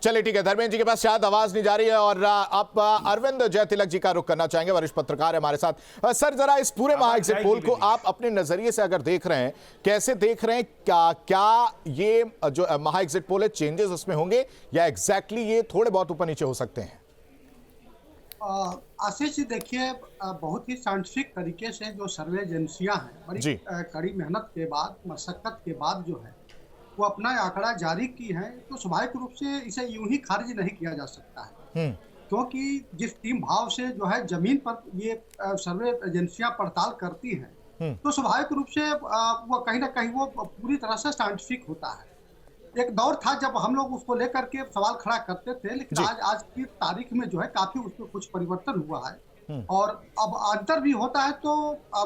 चलिए ठीक है, धर्मेंद्र जी के पास शायद आवाज नहीं जा रही है और आप अरविंद जयतिलक जी का रुख करना चाहेंगे, वरिष्ठ पत्रकार है हमारे साथ। सर, जरा इस पूरे महा एग्जिट पोल को आप अपने नजरिए से अगर देख रहे हैं, कैसे देख रहे हैं? क्या ये जो महा एग्जिट पोल है, चेंजेस उसमें होंगे या एग्जैक्टली ये थोड़े बहुत ऊपर नीचे हो सकते हैं? आशीष जी, देखिए, बहुत ही साइंटिफिक तरीके से जो सर्वे एजेंसियां हैं, बड़ी कड़ी मेहनत के बाद, मशक्कत के बाद जो है वो अपना आंकड़ा जारी की है, तो स्वाभाविक रूप से इसे यूं ही खारिज नहीं किया जा सकता है। क्योंकि जिस टीम भाव से जो है जमीन पर ये सर्वे एजेंसियां पड़ताल करती हैं, तो स्वाभाविक रूप से वो कहीं ना कहीं वो पूरी तरह से साइंटिफिक होता है। एक दौर था जब हम लोग उसको लेकर के सवाल खड़ा करते थे, लेकिन आज की तारीख में जो है काफी उसमें कुछ परिवर्तन हुआ है और अब अंतर भी होता है तो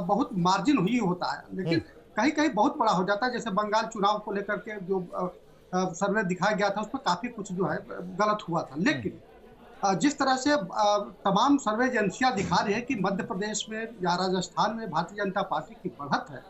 बहुत मार्जिन ही होता है, लेकिन कहीं कहीं बहुत बड़ा हो जाता है। जैसे बंगाल चुनाव को लेकर के जो सर्वे दिखाया गया था, उसमें काफी कुछ जो है गलत हुआ था। लेकिन जिस तरह से तमाम सर्वे एजेंसियां दिखा रही है कि मध्य प्रदेश में या राजस्थान में भारतीय जनता पार्टी की बढ़त है,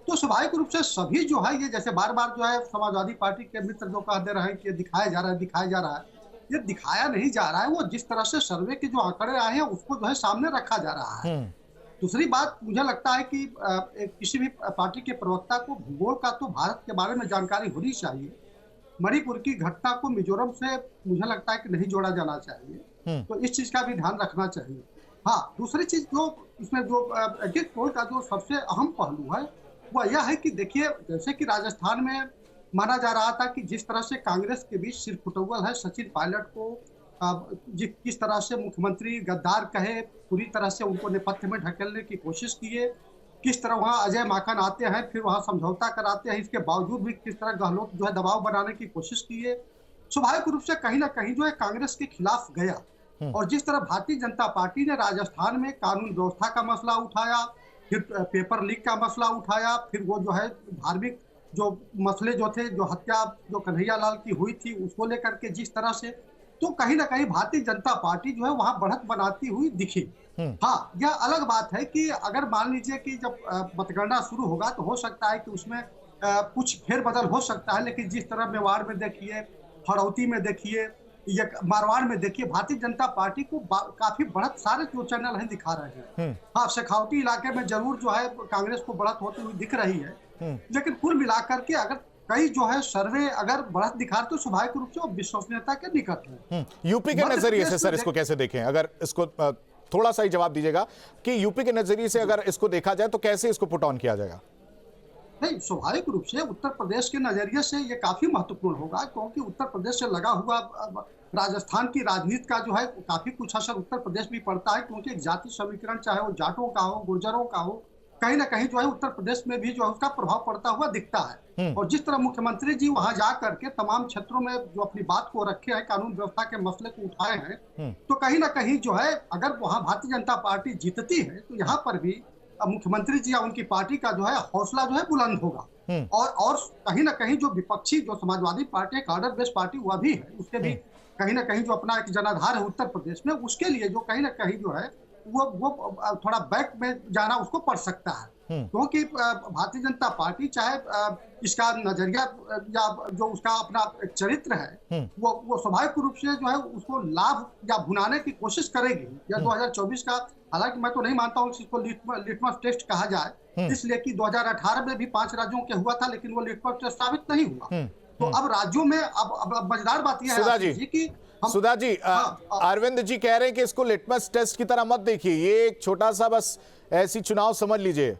तो स्वाभाविक रूप से सभी जो है, ये जैसे बार बार जो है समाजवादी पार्टी के मित्र जो कह दे रहे हैं कि दिखाया जा रहा है, दिखाया जा रहा है, ये दिखाया नहीं जा रहा है। वो जिस तरह से सर्वे के जो आंकड़े आए हैं उसको जो है सामने रखा जा रहा है। दूसरी बात, मुझे लगता है कि किसी भी पार्टी के प्रवक्ता को भूगोल का तो भारत के बारे में जानकारी होनी चाहिए। मणिपुर की घटना को मिजोरम से मुझे लगता है कि नहीं जोड़ा जाना चाहिए, तो इस चीज का भी ध्यान रखना चाहिए। हाँ, दूसरी चीज जो इसमें जो एग्जिट पोल का जो सबसे अहम पहलू है वो यह है कि देखिए, जैसे कि राजस्थान में माना जा रहा था कि जिस तरह से कांग्रेस के बीच सिरफुटौल है, सचिन पायलट को किस तरह से मुख्यमंत्री गद्दार कहे, पूरी तरह से उनको नेपथ्य में ढकेलने की कोशिश किए, किस तरह वहां अजय माकन आते हैं, फिर वहां समझौता कराते हैं, इसके बावजूद भी किस तरह गहलोत जो है दबाव बनाने की कोशिश किए। स्वाभाविक रूप से कहीं ना कहीं जो है कांग्रेस के खिलाफ गया। और जिस तरह भारतीय जनता पार्टी ने राजस्थान में कानून व्यवस्था का मसला उठाया, फिर पेपर लीक का मसला उठाया, फिर वो जो है धार्मिक जो मसले जो थे, जो हत्या जो कन्हैया लाल की हुई थी उसको लेकर के जिस तरह से, तो कहीं ना कहीं भारतीय जनता पार्टी जो है वहां बढ़त बनाती हुई दिखी। हाँ, यह अलग बात है कि अगर मान लीजिए कि जब मतगणना शुरू होगा तो हो सकता है कि उसमें कुछ फेरबदल हो सकता है, लेकिन जिस तरह मेवाड़ में देखिए, हड़ौती में देखिए या मारवाड़ में देखिए, भारतीय जनता पार्टी को काफी बढ़त सारे जो चैनल हैं दिखा रहे हैं। हाँ, शेखावटी इलाके में जरूर जो है कांग्रेस को बढ़त होती हुई दिख रही है, लेकिन कुल मिलाकर के अगर कई जो है सर्वे अगर बढ़त दिखा तो स्वाभाविक रूप से वो विश्वसनीयता के निकट है। यूपी के नजरिए से सर इसको कैसे देखें? अगर इसको थोड़ा सा ही जवाब दीजिएगा कि यूपी के नजरिए से अगर इसको देखा जाए तो कैसे इसको पुट ऑन किया जाएगा? नहीं, स्वाभाविक रूप से उत्तर प्रदेश के नजरिए से ये काफी महत्वपूर्ण होगा, क्योंकि उत्तर प्रदेश से लगा हुआ राजस्थान की राजनीति का जो है काफी कुछ असर उत्तर प्रदेश भी पड़ता है, क्योंकि एक जाति समीकरण चाहे वो जाटों का हो, गुर्जरों का हो, कहीं ना कहीं जो है उत्तर प्रदेश में भी जो है उसका प्रभाव पड़ता हुआ दिखता है। और जिस तरह मुख्यमंत्री जी वहां जा करके तमाम क्षेत्रों में जो अपनी बात को रखे हैं, कानून व्यवस्था के मसले को उठाए हैं, तो कहीं ना कहीं जो है अगर वहां भारतीय जनता पार्टी जीतती है तो यहाँ पर भी मुख्यमंत्री जी या उनकी पार्टी का जो है हौसला जो है बुलंद होगा। और कहीं ना कहीं जो विपक्षी जो समाजवादी पार्टी एक ऑर्डर बेस्ड पार्टी हुआ भी है, उसके भी कहीं ना कहीं जो अपना एक जनाधार है उत्तर प्रदेश में, उसके लिए जो कहीं ना कहीं जो है वो थोड़ा बैक में जाना उसको पड़ सकता है। क्योंकि भारतीय जनता पार्टी चाहे इसका नजरिया या जो उसका अपना चरित्र है वो स्वाभाविक रूप से जो है उसको लाभ या भुनाने की कोशिश करेगी या 2024 का, हालांकि मैं तो नहीं मानता हूँ इसको लिटमस टेस्ट कहा जाए, इसलिए कि 2018 में भी 5 राज्यों के हुआ था, लेकिन वो लिटमस टेस्ट साबित नहीं हुआ। तो अब राज्यों में अब मजेदार बात यह है कि सुधा जी, अरविंद जी कह रहे हैं कि इसको लिटमस टेस्ट की तरह मत देखिए, ये एक छोटा सा बस ऐसी चुनाव समझ लीजिए।